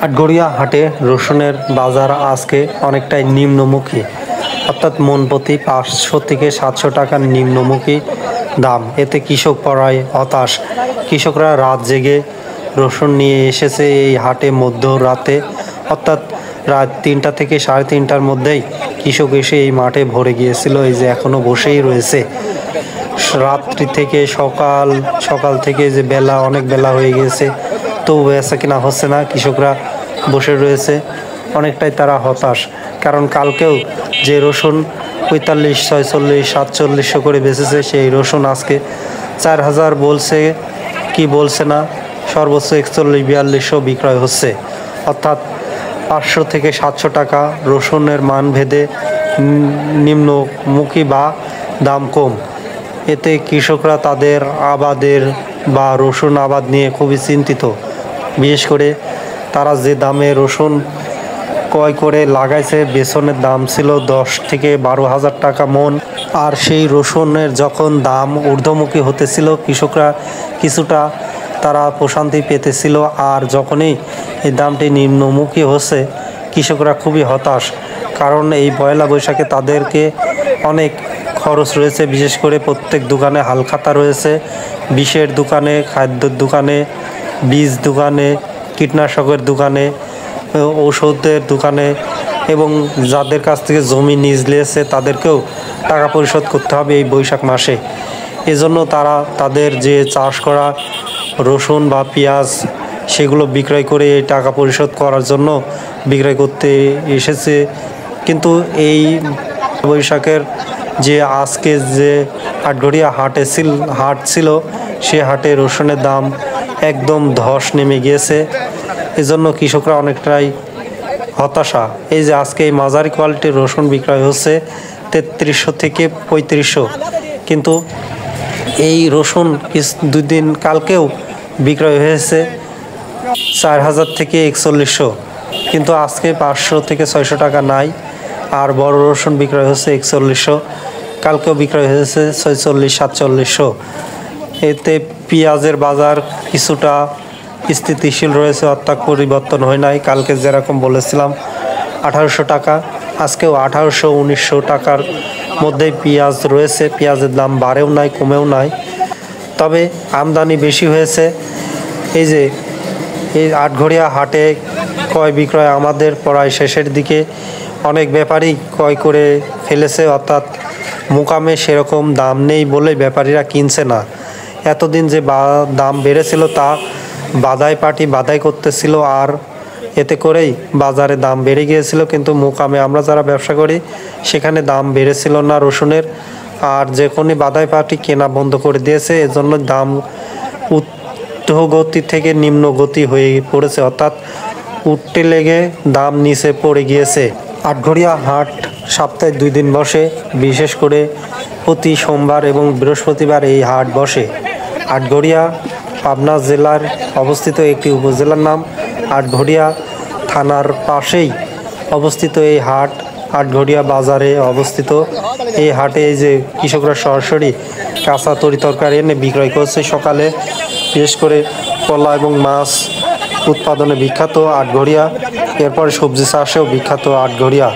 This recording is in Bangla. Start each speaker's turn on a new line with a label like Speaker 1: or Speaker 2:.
Speaker 1: আটঘরিয়া হাটে রসুনের বাজার আজকে অনেকটাই নিম্নমুখী, অর্থাৎ মন প্রতি 500 থেকে 700 টাকার নিম্নমুখী দাম। এতে কৃষক পড়ায় হতাশ। কৃষকরা রাত জেগে রসুন নিয়ে এসেছে এই হাটে মধ্যরাতে, অর্থাৎ রাত 3টা থেকে 3:30টার মধ্যেই কৃষক এসে এই মাঠে ভরে গিয়েছিল। এই যে এখনও বসেই রয়েছে। রাত্রি থেকে সকাল থেকে যে অনেক বেলা হয়ে গিয়েছে, তো বেচা কিনা হচ্ছে না। কৃষকরা বসে রয়েছে, অনেকটাই তারা হতাশ। কারণ কালকেও যে রসুন 45, 46, 4700 করে বেচেছে, সেই রসুন আজকে 4000 বলছে কি বলছে না, সর্বোচ্চ 41-4200 বিক্রয় হচ্ছে। অর্থাৎ 500 থেকে 700 টাকা রসুনের মান ভেদে নিম্নমুখী বা দাম কম। এতে কৃষকরা তাদের আবাদের বা রসুন আবাদ নিয়ে খুবই চিন্তিত। বিশেষ করে তারা যে দামে রসুন ক্রয় করে লাগাইছে, বেসনের দাম ছিল 10 থেকে 12,000 টাকা মন। আর সেই রসুনের যখন দাম ঊর্ধ্বমুখী হতেছিল, কৃষকরা কিছুটা তারা প্রশান্তি পেতেছিল। আর যখনই এই দামটি নিম্নমুখী হচ্ছে, কৃষকরা খুবই হতাশ। কারণ এই পয়লা বৈশাখে তাদেরকে অনেক খরচ রয়েছে। বিশেষ করে প্রত্যেক দোকানে হালখাতা রয়েছে, বিষের দোকানে, খাদ্যের দোকানে, বীজ দোকানে, কীটনাশকের দোকানে, ঔষধের দোকানে, এবং যাদের কাছ থেকে জমি নিজ নিয়েছে তাদেরকেও টাকা পরিশোধ করতে হবে এই বৈশাখ মাসে। এজন্য তারা তাদের যে চাষ করা রসুন বা পেঁয়াজ, সেগুলো বিক্রয় করে এই টাকা পরিশোধ করার জন্য বিক্রয় করতে এসেছে। কিন্তু এই বৈশাখের যে আজকে যে আটঘরিয়া হাট ছিল, সে হাটে রসুনের দাম একদম ধস নেমে গিয়েছে। এজন্য কৃষকরা অনেকটাই হতাশা। এই যে আজকে এই মাঝারি কোয়ালিটির রসুন বিক্রয় হচ্ছে 3300 থেকে 3500, কিন্তু এই রসুন দুদিন কালকেও বিক্রয় হয়েছে 4000 থেকে 4100, কিন্তু আজকে 500 থেকে 600 টাকা নাই। আর বড় রসুন বিক্রয় হচ্ছে 4100, কালকেও বিক্রয় হয়েছে 46-4700। এতে পেঁয়াজের বাজার কিছুটা স্থিতিশীল রয়েছে, অর্থাৎ পরিবর্তন হয় নাই। কালকে যেরকম বলেছিলাম 1800 টাকা, আজকেও 1800-1900 টাকার মধ্যেই পেঁয়াজ রয়েছে। পেঁয়াজের দাম বাড়েও নাই, কমেও নাই, তবে আমদানি বেশি হয়েছে। এই যে এই আটঘরিয়া হাটে ক্রয় বিক্রয় আমাদের প্রায় শেষের দিকে। অনেক ব্যাপারী ক্রয় করে ফেলেছে, অর্থাৎ মুকামে সেরকম দাম নেই বলে ব্যাপারীরা কিনছে না। এতদিন যে দাম বেড়েছিল তা বাদাই করতেছিল, আর এতে করেই বাজারে দাম বেড়ে গিয়েছিল। কিন্তু মুকামে আমরা যারা ব্যবসা করি, সেখানে দাম বেড়েছিল না রসুনের। আর যে কোনো বাদাই পাটি কেনা বন্ধ করে দিয়েছে, এজন্য দাম ঊর্ধ্বগতি থেকে নিম্ন গতি হয়ে পড়েছে, অর্থাৎ উঠতে লেগে দাম নিচে পড়ে গিয়েছে। আটঘরিয়া হাট সপ্তাহে 2 দিন বসে, বিশেষ করে প্রতি সোমবার এবং বৃহস্পতিবার এই হাট বসে। আটঘরিয়া পাবনা জেলার অবস্থিত একটি উপজেলার নাম। আটঘরিয়া থানার পাশেই অবস্থিত এই হাট, আটঘরিয়া বাজারে অবস্থিত। এই হাটে এই যে কৃষকরা সরাসরি কাঁচা তরিতরকারি এনে বিক্রয় করছে সকালে। বিশেষ করে কলা এবং মাছ উৎপাদনে বিখ্যাত আটঘরিয়া, এরপরে সবজি চাষেও বিখ্যাত আটঘরিয়া।